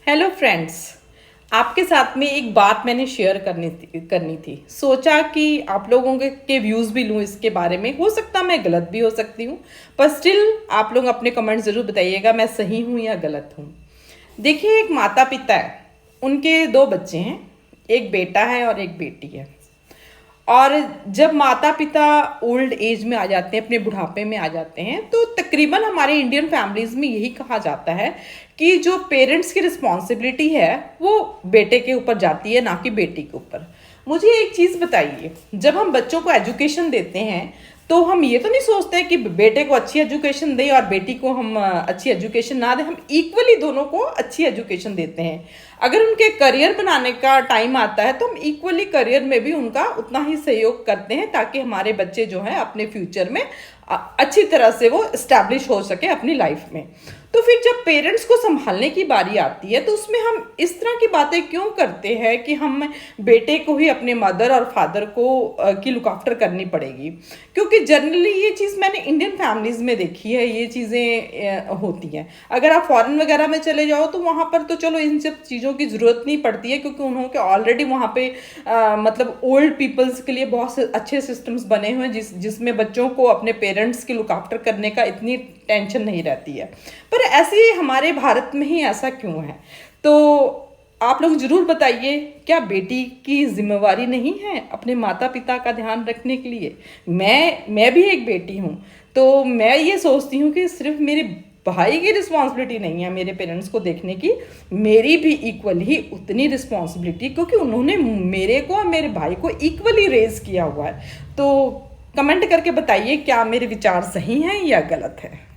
Hello friends. आपके साथ में एक बात मैंने शेयर करनी थी। सोचा कि आप लोगों के व्यूज़ भी लूँ इसके बारे में। हो सकता मैं गलत भी हो सकती हूँ, पर स्टिल आप लोग अपने कमेंट ज़रूर बताइएगा मैं सही हूँ या गलत हूँ। देखिए, एक माता पिता है, उनके दो बच्चे हैं, एक बेटा है और एक बेटी है। और जब माता पिता ओल्ड एज में आ जाते हैं, अपने बुढ़ापे में आ जाते हैं, तो तकरीबन हमारे इंडियन फैमिलीज में यही कहा जाता है कि जो पेरेंट्स की रिस्पॉन्सिबिलिटी है वो बेटे के ऊपर जाती है, ना कि बेटी के ऊपर। मुझे एक चीज़ बताइए, जब हम बच्चों को एजुकेशन देते हैं तो हम ये तो नहीं सोचते हैं कि बेटे को अच्छी एजुकेशन दें और बेटी को हम अच्छी एजुकेशन ना दें। हम इक्वली दोनों को अच्छी एजुकेशन देते हैं। अगर उनके करियर बनाने का टाइम आता है तो हम इक्वली करियर में भी उनका उतना ही सहयोग करते हैं, ताकि हमारे बच्चे जो हैं अपने फ्यूचर में अच्छी तरह से वो इस्टेब्लिश हो सके अपनी लाइफ में। तो फिर जब पेरेंट्स को संभालने की बारी आती है तो उसमें हम इस तरह की बातें क्यों करते हैं कि हम बेटे को ही अपने मदर और फादर को की लुक आफ्टर करनी पड़ेगी। क्योंकि जनरली ये चीज़ मैंने इंडियन फैमिलीज़ में देखी है, ये चीज़ें होती हैं। अगर आप फॉरेन वगैरह में चले जाओ तो वहाँ पर तो चलो इन सब चीज़ों की ज़रूरत नहीं पड़ती है, क्योंकि उन्होंने के ऑलरेडी वहाँ पे मतलब ओल्ड पीपल्स के लिए बहुत से अच्छे सिस्टम्स बने हुए हैं जिसमें बच्चों को अपने पेरेंट्स की लुक आफ्टर करने का इतनी टेंशन नहीं रहती है। पर ऐसे हमारे भारत में ही ऐसा क्यों है? तो आप लोग जरूर बताइए, क्या बेटी की जिम्मेवारी नहीं है अपने माता पिता का ध्यान रखने के लिए? मैं भी एक बेटी हूँ, तो मैं ये सोचती हूँ कि सिर्फ मेरे भाई की रिस्पॉन्सिबिलिटी नहीं है मेरे पेरेंट्स को देखने की, मेरी भी इक्वल ही उतनी रिस्पॉन्सिबिलिटी, क्योंकि उन्होंने मेरे को और मेरे भाई को इक्वली रेज किया हुआ है। तो कमेंट करके बताइए, क्या मेरे विचार सही हैं या गलत है।